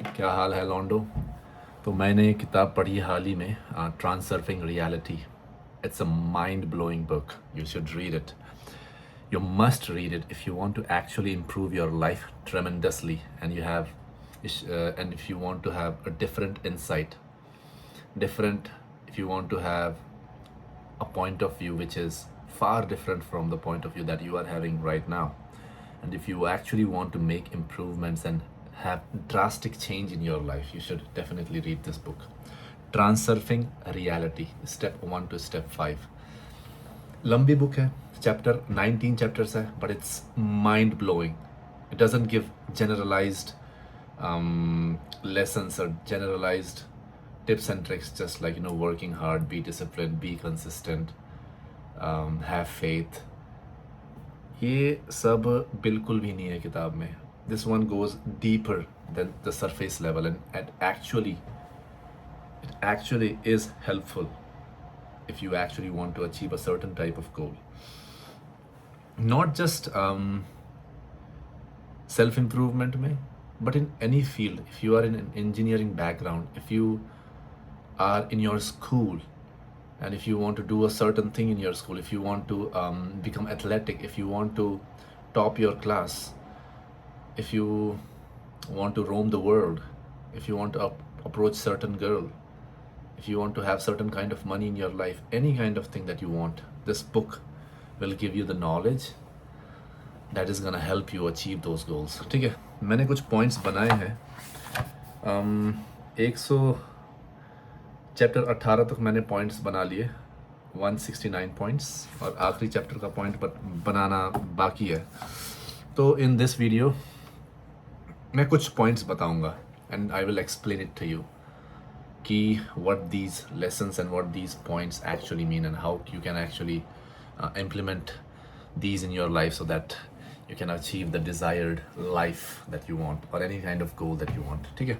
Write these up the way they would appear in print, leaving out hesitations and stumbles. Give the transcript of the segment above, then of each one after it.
क्या हाल है लॉन्डो। तो मैंने एक किताब पढ़ी हाल ही में, transurfing reality. It's a mind blowing book, you should read it. You must read it if you want to actually improve your life tremendously, and and if you want to have a different insight, different, if you want to have a point of view which is far different from the point of view that you are having right now. And if you actually want to make improvements and have drastic change in your life, you should definitely read this book. Transurfing Reality, Step 1 to Step 5. लंबी book है, chapter 19 chapters है, but it's mind blowing. It doesn't give generalized lessons or generalized tips and tricks, just like, working hard, be disciplined, be consistent, have faith. ये सब बिल्कुल भी नहीं है किताब में. This one goes deeper than the surface level, and actually is helpful if you actually want to achieve a certain type of goal. Not just self improvement mein, but in any field. If you are in an engineering background, if you are in your school, and if you want to do a certain thing in your school, if you want to become athletic, if you want to top your class, if you want to roam the world, if you want to approach certain girl, if you want to have certain kind of money in your life, any kind of thing that you want, this book will give you the knowledge that is gonna help you achieve those goals. ठीक है, मैंने कुछ points बनाए हैं. 100 chapter 18 तक मैंने points बना लिए, 169 पॉइंट्स, और आखिरी चैप्टर का पॉइंट बनाना बाकी है. तो इन दिस वीडियो मैं कुछ पॉइंट्स बताऊंगा, and I will explain it to you कि what these lessons and what these points actually mean, and how you can actually implement these in your life so that you can achieve the desired life that you want, or any kind of goal that you want. ठीक है,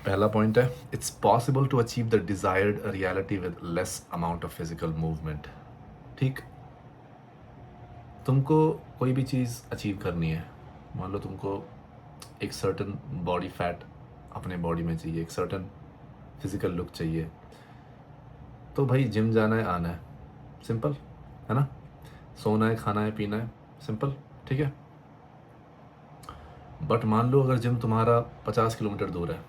पहला point है, it's possible to achieve the desired reality with less amount of physical movement. ठीक, तुमको कोई भी चीज़ achieve करनी है, मान लो तुमको एक सर्टन बॉडी फैट अपने बॉडी में चाहिए, एक सर्टन फिजिकल लुक चाहिए, तो भाई जिम जाना है, आना है, सिंपल है ना. सोना है, खाना है, पीना है, सिंपल. ठीक है, बट मान लो अगर जिम तुम्हारा 50 किलोमीटर दूर है,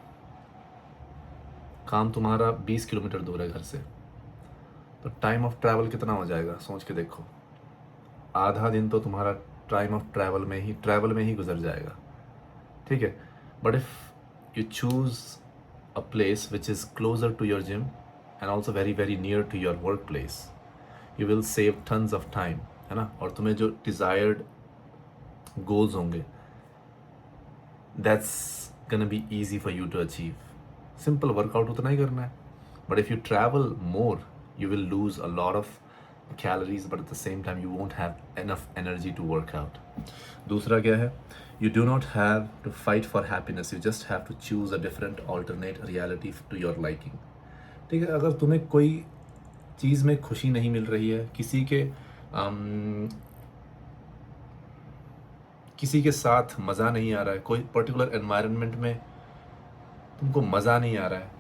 काम तुम्हारा 20 किलोमीटर दूर है घर से, तो टाइम ऑफ ट्रैवल कितना हो जाएगा, सोच के देखो. आधा दिन तो तुम्हारा टाइम ऑफ ट्रैवल में ही गुजर जाएगा. ठीक है, but if you choose a place which is closer to your gym and also very very near to your workplace, you will save tons of time, है ना. और तुम्हें जो desired goals होंगे, that's gonna be easy for you to achieve. Simple workout उतना ही करना है. But if you travel more, you will lose a lot of calories, but at the same time you won't have enough energy to work out. दूसरा क्या है, you do not have to fight for happiness, you just have to choose a different alternate reality to your liking. ठीक है, अगर तुम्हें कोई चीज़ में खुशी नहीं मिल रही है, किसी के साथ मज़ा नहीं आ रहा है, कोई पर्टिकुलर एनवायरनमेंट में तुमको मज़ा नहीं आ रहा है,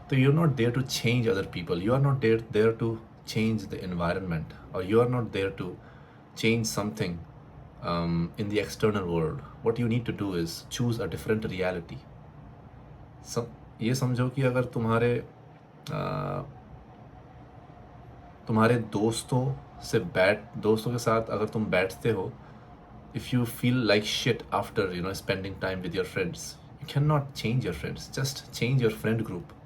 तो you are not there to change other people, you are not there to change the environment, or you are not there to change something in the external world. What you need to do is choose a different reality. ये समझो कि अगर तुम्हारे दोस्तों के साथ अगर तुम बैठते हो, if you feel like shit after spending time with your friends, you cannot change your friends, just change your friend group.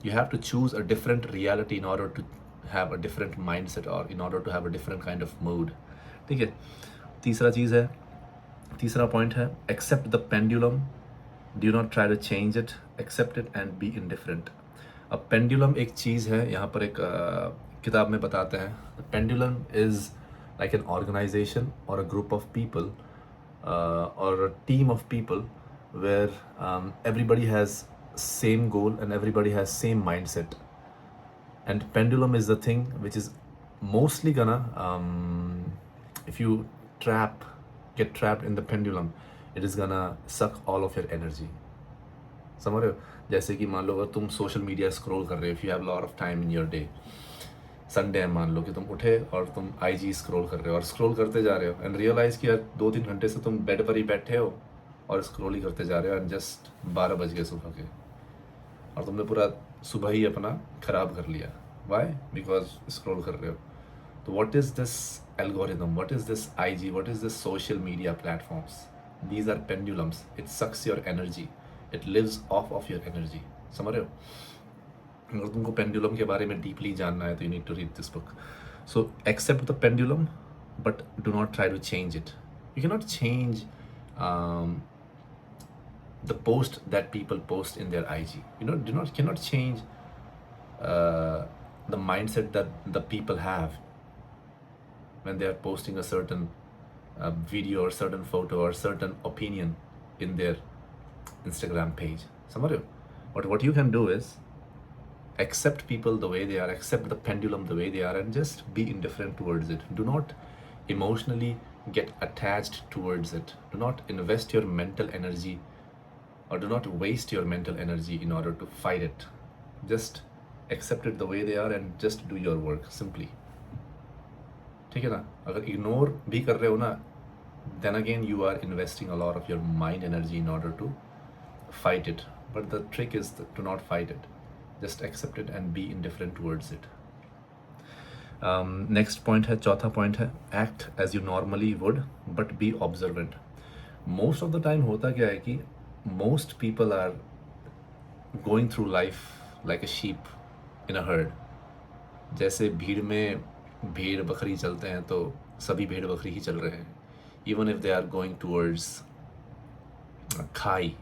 You have to choose a different reality in order to have a different mindset, or in order to have a different kind of mood. ठीक है, तीसरा point है, accept the pendulum, do not try to change it, accept it and be indifferent. अब pendulum एक चीज़ है, यहाँ पर एक किताब में बताते हैं. The pendulum is like an organization or a group of people or a team of people where everybody has same goal and everybody has same mindset, and pendulum is the thing which is mostly gonna if you get trapped in the pendulum, it is गना सक all of your energy. समझ रहे हो? जैसे कि मान लो अगर तुम सोशल मीडिया स्क्रॉल कर रहे हो, if you have lot of time in your day, Sunday है, मान लो कि तुम उठे और तुम IG स्क्रॉल कर रहे हो और स्क्रॉल करते जा रहे हो एंड रियलाइज़ कि यार 2-3 घंटे से तुम बेड पर ही बैठे हो और स्क्रॉल ही करते जा रहे हो एंड जस्ट 12 बज गए सुबह के और तुमने पूरा सुबह ही अपना ख़राब कर लिया। वाई? बिकॉज स्क्रॉल कर रहे हो। तो what is this algorithm, what is this IG, what is this social media platforms? These are pendulums, it sucks your energy, it lives off your energy. समझ रहे हो? अगर तुमको पेंडुलम के बारे में डीपली जानना है तो you need to read this book. So accept the pendulum but do not try to change it. You can not change the post that people post in their IG. Cannot change the mindset that the people have when they are posting a certain video or certain photo or certain opinion in their Instagram page. समझ रहे हो? But what you can do is accept people the way they are, accept the pendulum the way they are, and just be indifferent towards it. Do not emotionally get attached towards it. Do not invest your mental energy or do not waste your mental energy in order to fight it. Just accept it the way they are and just do your work simply. ठीक है ना? अगर ignore भी कर रहे हो ना, then again you are investing a lot of your mind energy in order to fight it. But the trick is to not fight it. Just accept it and be indifferent towards it. Next point है, चौथा point है, act as you normally would but be observant. Most of the time होता क्या है कि most people are going through life like a sheep in a herd. जैसे भीड़ में भेड़ बकरी चलते हैं तो सभी भेड़ बकरी ही चल रहे हैं. Even if they are going towards खाई,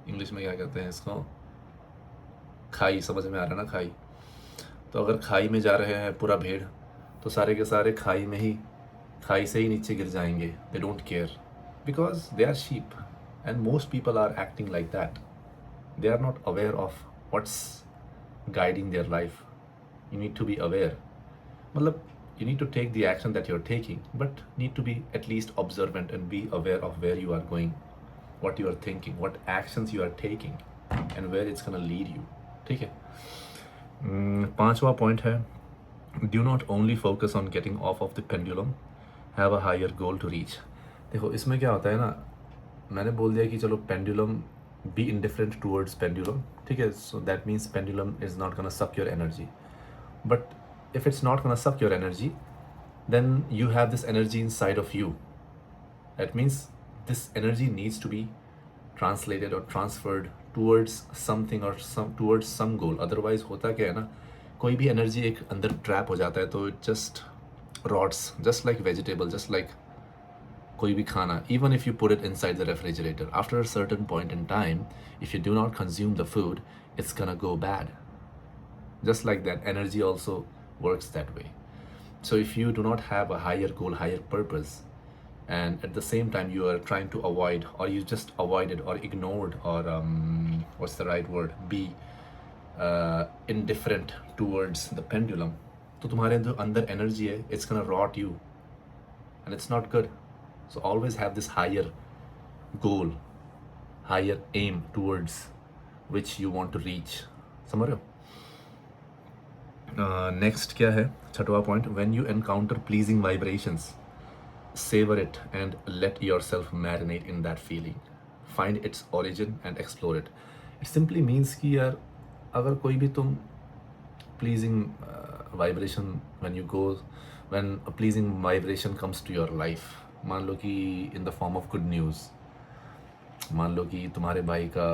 इंग्लिश में क्या कहते हैं इसको, खाई, समझ में आ रहा है ना? खाई. तो अगर खाई में जा रहे हैं पूरा भेड़ तो सारे के सारे खाई में ही, खाई से ही नीचे गिर जाएंगे. They don't care because they are sheep. And most people are acting like that. They are not aware of what's guiding their life. You need to be aware. मतलब, you need to take the action that you're taking, but need to be at least observant and be aware of where you are going, what you are thinking, what actions you are taking, and where it's gonna lead you. ठीक है? पांचवा point है, do not only focus on getting off of the pendulum, have a higher goal to reach. देखो इसमें क्या होता है ना, मैंने बोल दिया कि चलो pendulum, be indifferent towards pendulum, ठीक है? So that means pendulum is not gonna suck your energy. But if it's not gonna suck your energy, then you have this energy inside of you. That means this energy needs to be translated और transferred towards something और towards some goal. Otherwise होता क्या है ना, कोई भी energy एक अंदर ट्रैप हो जाता है तो it just rots, just like vegetable, just like कोई भी खाना. Even if you put it inside the refrigerator, after a certain point in time, if you do not consume the food, it's gonna go bad. Just like that, energy also works that way. So if you do not have a higher goal, higher purpose, and at the same time you are trying to avoid, or you just avoided or ignored, or what's the right word, be indifferent towards the pendulum, तो तुम्हारे अंदर energy है, it's gonna rot you, and it's not good. So always have this higher goal, higher aim towards which you want to reach. समझ रहे हो? Next क्या है, छठवां point, when you encounter pleasing vibrations, savor it and let yourself marinate in that feeling. Find its origin and explore it. It simply means कि यार अगर कोई भी तुम pleasing vibration, when a pleasing vibration comes to your life, मान लो कि in the form of good news, मान लो कि तुम्हारे भाई का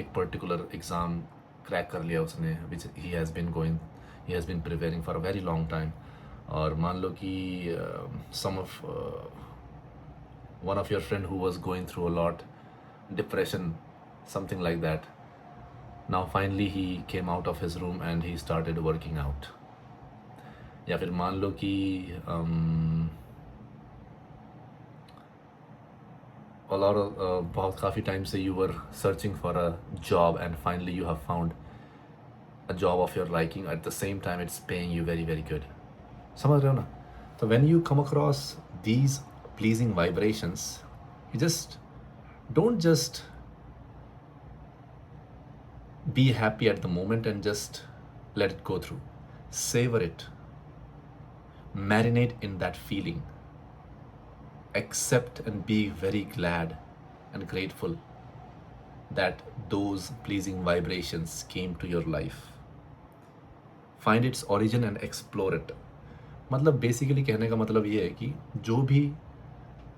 एक पर्टिकुलर एग्ज़ाम क्रैक कर लिया उसने, which he has been preparing for a very long time. और मान लो कि one of your friend who was going through a lot, depression, something like that. Now finally he came out of his room and he started working out. या फिर मान लो कि बहुत काफ़ी time से you were searching for a job and finally you have found a job of your liking. At the same time it's paying you very very good. समझ रहे हो ना? So when you come across these pleasing vibrations, you just Don't just be happy at the moment and just let it go through. Savor it, marinate in that feeling, accept and be very glad and grateful that those pleasing vibrations came to your life. Find its origin and explore it. मतलब basically कहने का मतलब ये है कि जो भी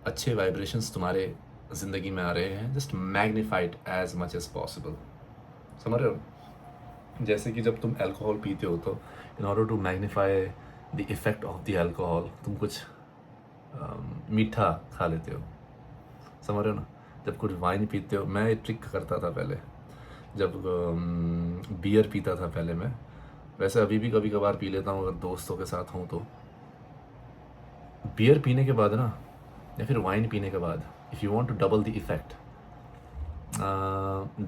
अच्छे वाइब्रेशंस तुम्हारे ज़िंदगी में आ रहे हैं, just magnified as much as possible. समझ रहे हो? जैसे कि जब तुम अल्कोहल पीते हो तो in order to magnify the effect of the alcohol तुम कुछ मीठा खा लेते हो. समझ रहे हो ना? जब कुछ वाइन पीते हो, मैं ट्रिक करता था पहले, जब बियर पीता था पहले मैं, वैसे अभी भी कभी कभार पी लेता हूँ अगर दोस्तों के साथ हूँ तो. बियर पीने के बाद ना, या फिर वाइन पीने के बाद, if you want to double the effect,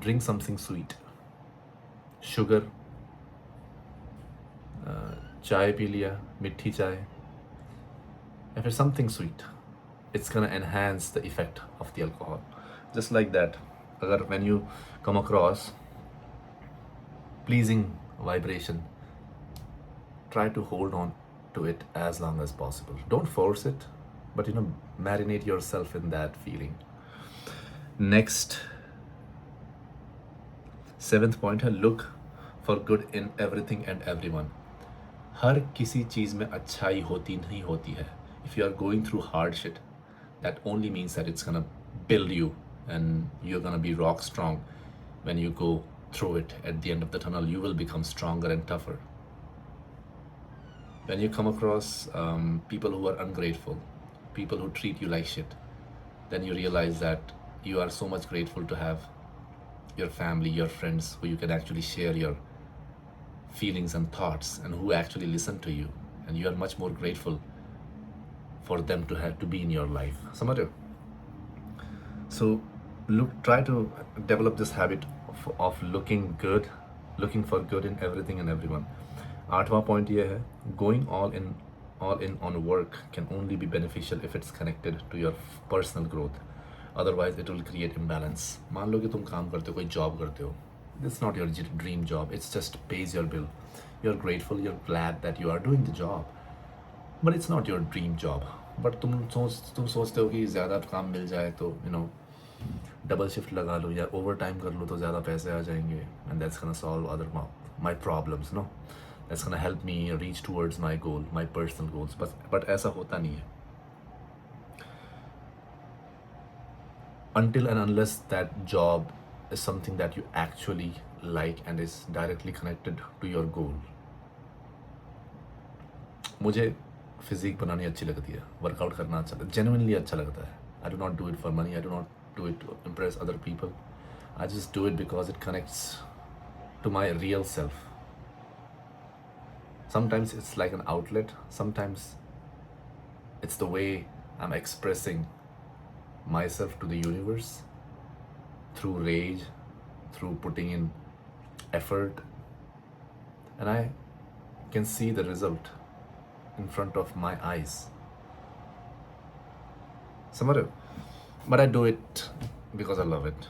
drink something sweet, sugar, चाय पी लिया, मिठी चाय, या फिर something sweet. It's gonna enhance the effect of the alcohol. Just like that, अगर when you come across pleasing vibration, try to hold on to it as long as possible. Don't force it, but marinate yourself in that feeling. Next, 7th point है look for good in everything and everyone. हर किसी चीज़ में अच्छाई होती नहीं होती है. If you are going through hardship, that only means that it's gonna build you and you're gonna be rock strong. When you go through it, at the end of the tunnel, you will become stronger and tougher. When you come across people who are ungrateful, people who treat you like shit, then you realize that you are so much grateful to have your family, your friends, who you can actually share your feelings and thoughts and who actually listen to you, and you are much more grateful for them to have to be in your life. समझ रहे हो? So try to develop this habit of looking good, looking for good in everything and everyone. 8वां point ये है, going all in on work can only be beneficial if it's connected to your personal growth. Otherwise it will create imbalance. मान लो कि तुम काम करते हो, कोई job करते हो. It's not your dream job. It's just pays your bill. You're grateful, you're glad that you are doing the job. But it's not your dream job. But तुम सोचते हो कि ज़्यादा काम मिल जाए तो डबल शिफ्ट लगा लो या ओवर टाइम कर लो तो ज़्यादा पैसे आ जाएंगे, and that's gonna solve other my problems, no? That's gonna help me reach towards my goal, my personal goals. But ऐसा होता नहीं है. Until and unless that job is something that you actually like and is directly connected to your goal. मुझे physique बनानी अच्छी लगती है, workout करना अच्छा लगता है, जेन्युइनली अच्छा लगता है. I do not do it for money, I do not do it to impress other people. I just do it because it connects to my real self. Sometimes it's like an outlet, sometimes it's the way I'm expressing myself to the universe through rage, through putting in effort, and I can see the result in front of my eyes. समझ रहे हो? But I do it because I love it.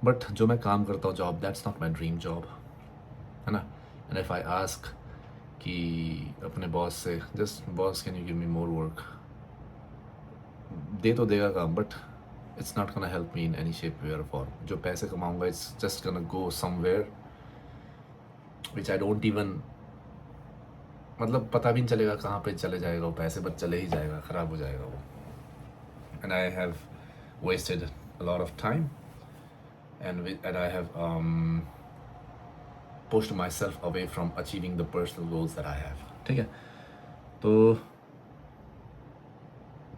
But जो मैं काम करता हूँ job, that's not my dream job, है ना? And if I ask कि अपने बॉस से, just boss can you give me more work, दे तो देगा काम, but it's not gonna help me in any shape, way or form. जो पैसे कमाऊंगा, it's just gonna go somewhere which I don't even, मतलब पता भी नहीं चलेगा कहाँ पे चले जाएगा वो पैसे, बस चले ही जाएगा, ख़राब हो जाएगा वो. And I have wasted a lot of time and I have pushed myself away from achieving the personal goals that I have. ठीक है? तो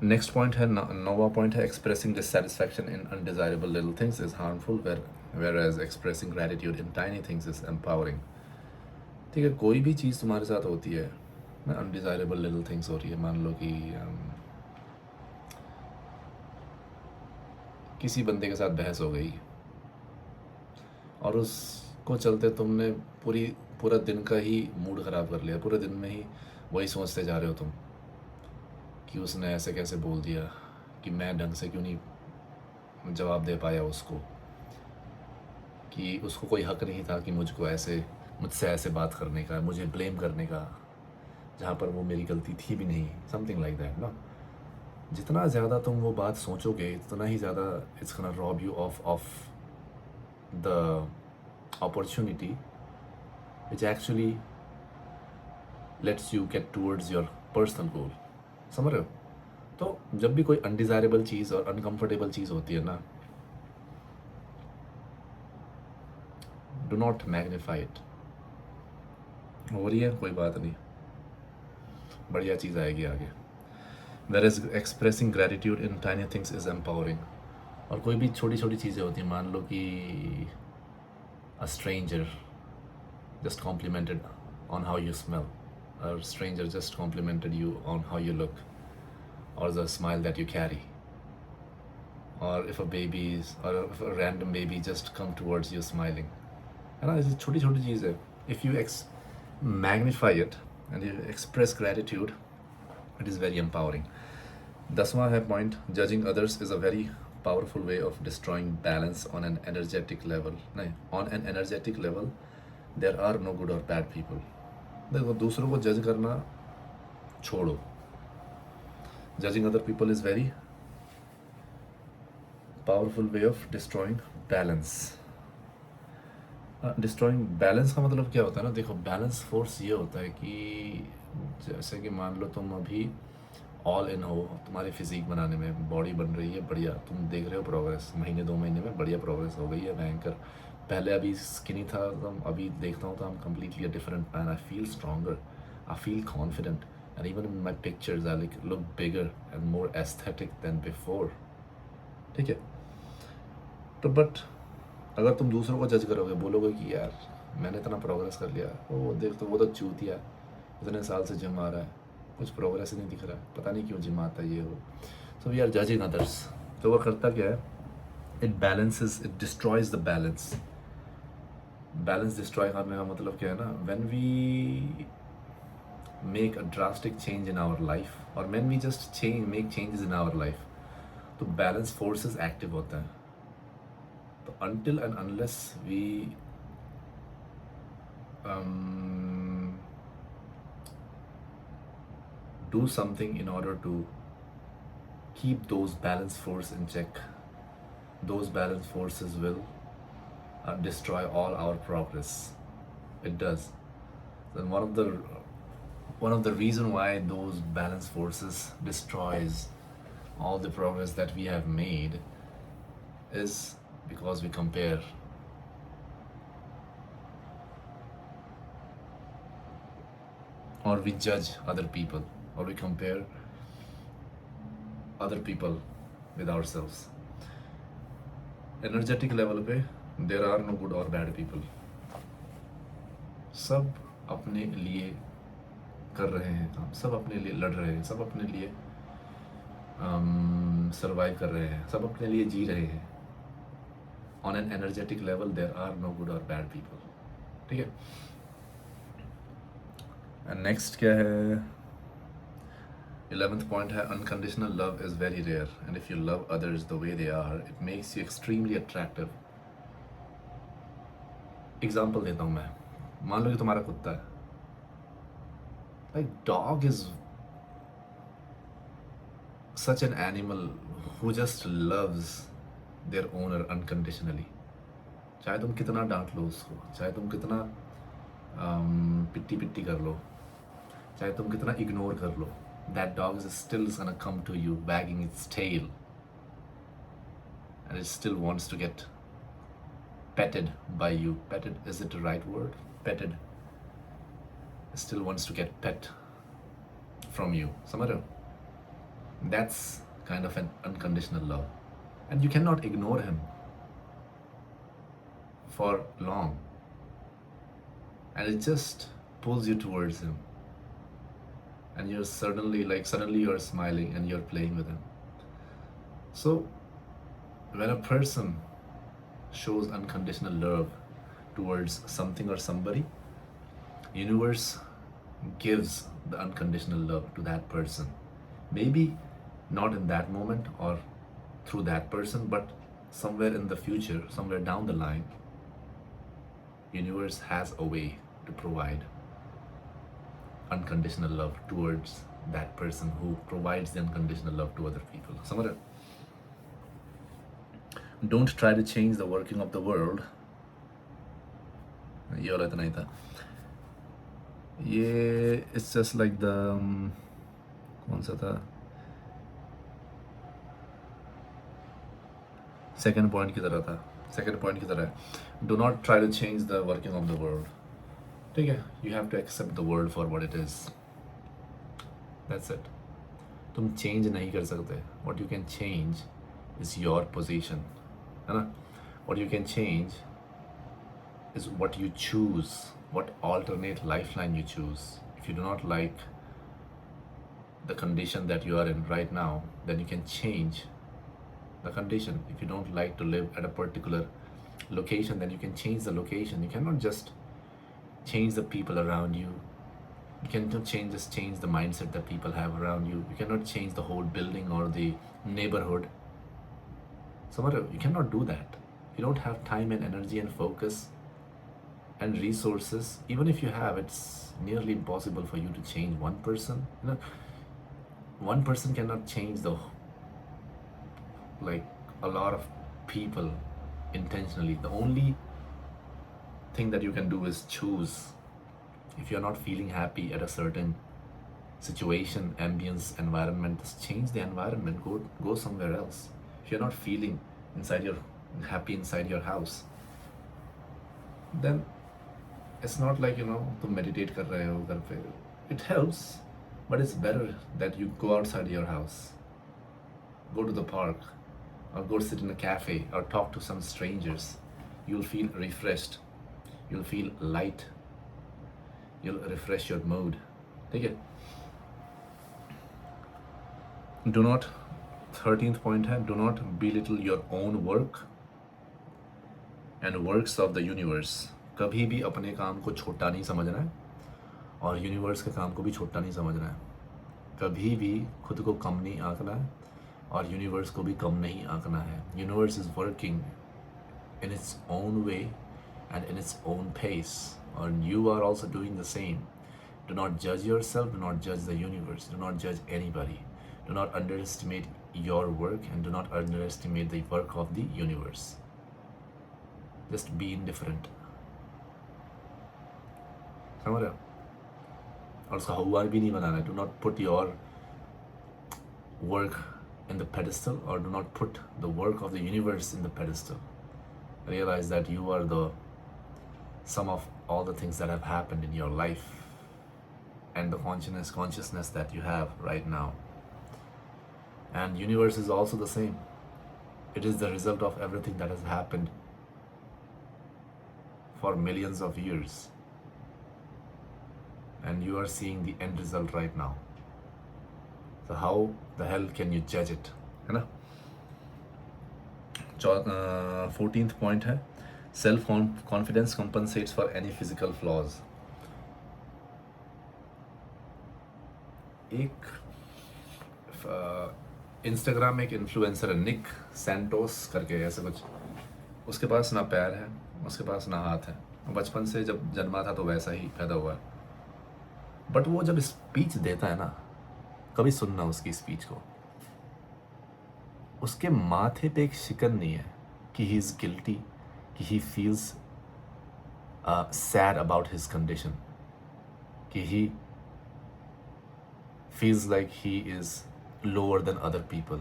नेक्स्ट पॉइंट है, 9वां पॉइंट है, expressing dissatisfaction in undesirable little things is harmful, whereas expressing gratitude in tiny things is empowering. ठीक है, कोई भी चीज़ तुम्हारे साथ होती है ना, अनडिज़ायरेबल लिटिल थिंग्स हो रही है, मान लो कि किसी बंदे के साथ बहस हो गई और उसको चलते तुमने पूरा दिन का ही मूड ख़राब कर लिया, पूरे दिन में ही वही सोचते जा रहे हो तुम कि उसने ऐसे कैसे बोल दिया, कि मैं ढंग से क्यों नहीं जवाब दे पाया उसको कि उसको कोई हक नहीं था कि मुझसे ऐसे बात करने का, मुझे ब्लेम करने का, जहाँ पर वो मेरी गलती थी भी नहीं, समथिंग लाइक दैट ना। जितना ज़्यादा तुम वो बात सोचोगे उतना ही ज़्यादा it's gonna rob you of the opportunity which actually lets you get towards your personal goal. समझ रहे हो? तो जब भी कोई अनडिज़ायरेबल चीज़ और अनकंफर्टेबल चीज़ होती है ना, डू नॉट मैग्नीफाई इट। हो रही है, कोई बात नहीं, बढ़िया चीज़ आएगी आगे। Where is expressing gratitude in tiny things is empowering. और कोई भी छोटी छोटी चीज़ें होती हैं, मान लो कि a stranger just complimented on how you smell, or a stranger just complimented you on how you look, or the smile that you carry, or if a random baby just come towards you smiling, है ना? ऐसी छोटी छोटी चीज़ है। if you magnify it and you express gratitude, it is very empowering. 10वां है point, judging others is a very powerful way of destroying balance on an energetic level। नहीं, on an energetic level there are no good or bad people। देखो, दूसरों को जज करना छोड़ो। Judging other people is very powerful way of destroying balance. Destroying balance का मतलब क्या होता है ना, देखो, बैलेंस फोर्स ये होता है कि जैसे कि मान लो तुम अभी ऑल इन हो, तुम्हारी फिजिक बनाने में, बॉडी बन रही है बढ़िया, तुम देख रहे हो प्रोग्रेस, महीने 2 महीने में बढ़िया प्रोग्रेस हो गई है, भयंकर। पहले अभी स्किनी था, तो अभी देखता हूँ तो I'm completely a different man। I feel stronger, I feel confident, and even in my pictures I look bigger and more aesthetic than before। ठीक है? तो बट अगर तुम दूसरों को जज करोगे, बोलोगे कि यार मैंने इतना प्रोग्रेस कर लिया, वो देख तो वो तो चूतिया, इतने साल से जिम आ रहा है, कुछ प्रोग्रेस ही नहीं दिख रहा है, पता नहीं क्यों जिम आता है ये वो। So we are judging others. तो वो करता क्या है, it balances, it destroys the balance. Balance destroy करने का मतलब क्या है ना, when we make a drastic change in our life, और when we just make changes in our life, तो बैलेंस फोर्सेस एक्टिव होता है। तो until and unless we do something in order to keep those balance force in check, those balance forces will destroy all our progress. It does. Then one of the reason why those balance forces destroys all the progress that we have made is because we compare. Or we judge other people, or we compare other people with ourselves। Energetic level पे there are no good or bad people। सब अपने लिए कर रहे हैं काम, सब अपने लिए लड़ रहे हैं, सब अपने लिए सर्वाइव कर रहे हैं, सब अपने लिए जी रहे हैं। On an energetic level there are no good or bad people। ठीक है? And next क्या है, 11th point है, unconditional love is very rare, and if you love others the way they are, it makes you extremely attractive। Example देता हूँ मैं, मान लो कि तुम्हारा कुत्ता है, like dog is such an animal who just loves their owner unconditionally। चाहे तुम कितना डांट लो उसको, चाहे तुम कितना पिट्टी पिट्टी कर लो, चाहे तुम कितना इग्नोर कर लो, that dog is still gonna come to you wagging its tail, and it still wants to get petted by you। Petted, is it the right word? Petted. It still wants to get pet from you। समझ रहे हो? That's kind of an unconditional love, and you cannot ignore him for long, and it just pulls you towards him, and you're suddenly you're smiling and you're playing with him। So when a person shows unconditional love towards something or somebody, universe gives the unconditional love to that person, maybe not in that moment or through that person, but somewhere in the future, somewhere down the line, universe has a way to provide unconditional love towards that person who provides the unconditional love to other people. समझ रहे हो? Don't try to change the working of the world. ये वाला इतना ही था. ये it's just like the कौन सा था? सेकेंड पॉइंट की तरह था. सेकेंड पॉइंट की तरह है. Do not try to change the working of the world. ठीक है, you have to accept the world for what it is. That's it. तुम चेंज नहीं कर सकते. What you can change is your position, है ना. What you can change is what you choose, what alternate lifeline you choose. If you do not like the condition that you are in right now, then you can change the condition. If you don't like to live at a particular location, then you can change the location. You cannot just change the people around you. You cannot just change the mindset that people have around you. You cannot change the whole building or the neighborhood. So you cannot do that. You don't have time and energy and focus and resources. Even if you have, it's nearly impossible for you to change one person. You know, one person cannot change the like a lot of people intentionally. The only thing that you can do is choose. If you're not feeling happy at a certain situation, ambience, environment, just change the environment. Go somewhere else. If you're not feeling happy inside your house, then it's not like, you know, तुम meditate कर रहे हो घर पे. It helps, but it's better that you go outside your house, go to the park, or go sit in a cafe, or talk to some strangers. You'll feel refreshed. You'll feel light. You'll refresh your mood. ठीक है. Do not, 13th point है, do not belittle your own work and works of the universe. कभी भी अपने काम को छोटा नहीं समझना है और यूनिवर्स के काम को भी छोटा नहीं समझना है. कभी भी खुद को कम नहीं आंकना है और यूनिवर्स को भी कम नहीं आंकना है. Universe is working in its own way and in its own pace, और you are also doing the same. Do not जज योर सेल्फ, डू नॉट जज द यूनिवर्स, डू नॉट जज anybody, do not under estimate your work and do not under estimate the work of the universe. Just be indifferent. समझ रहे हो? और उसका हुआ भी नहीं बनाना है. Do not put your work in the pedestal, or do not put the work of the universe in the pedestal. Realize that you are the sum of all the things that have happened in your life and the consciousness that you have right now. And universe is also the same. It is the result of everything that has happened for millions of years, and you are seeing the end result right now. So how the hell can you judge it, है ना. 14th point है, self confidence compensates for any physical flaws. एक Instagram में एक influencer है, निक Santos करके ऐसे कुछ. उसके पास ना पैर है, उसके पास ना हाथ है. बचपन से जब जन्मा था तो वैसा ही पैदा हुआ है. बट वो जब स्पीच देता है ना, कभी सुनना उसकी स्पीच को, उसके माथे पे एक शिकन नहीं है कि ही इज़ गिल्टी, कि he feels sad about his condition, कि ही feels like he is lower than other people,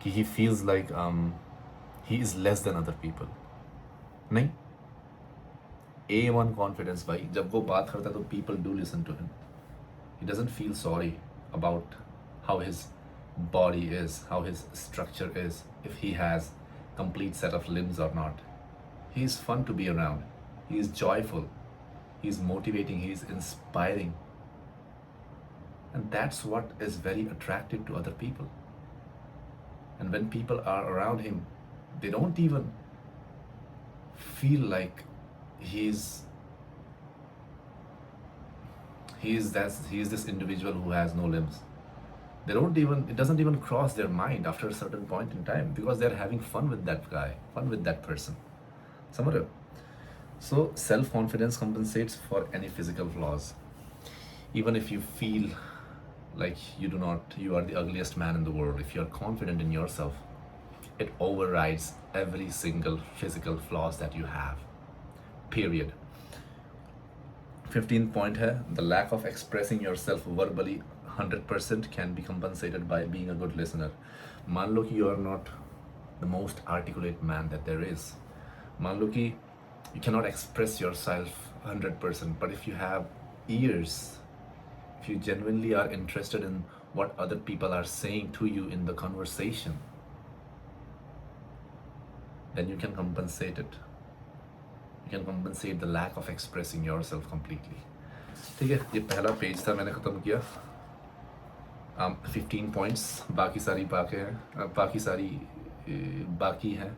कि he feels like he is less than other people. नहीं, A1 confidence भाई. जब वो बात करता है तो people do listen to him. He doesn't feel sorry about how his body is, how his structure is, if he has complete set of limbs or not. He is fun to be around. He is joyful. He is motivating. He is inspiring. And that's what is very attractive to other people. And when people are around him, they don't even feel like he is this individual who has no limbs. They don't even, it doesn't even cross their mind after a certain point in time because they're having fun with that guy, fun with that person. समझ रहे हो? So self-confidence compensates for any physical flaws. Even if you feel like you are the ugliest man in the world, if you're confident in yourself, it overrides every single physical flaws that you have. Period. 15th point है, the lack of expressing yourself verbally 100% can be compensated by being a good listener. मान लो कि you are not the most articulate man that there is. मान लो कि you cannot express yourself 100%, but if you have ears, if you genuinely are interested in what other people are saying to you in the conversation, then you can compensate it. You can compensate the lack of expressing yourself completely. ठीक है, ये पहला page था, मैंने ख़त्म किया. 15 points, बाकी सारी बाकी हैं,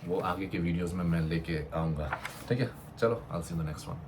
वो आगे के वीडियोस में मैं लेके आऊँगा. ठीक है, चलो, I'll see you in the next one.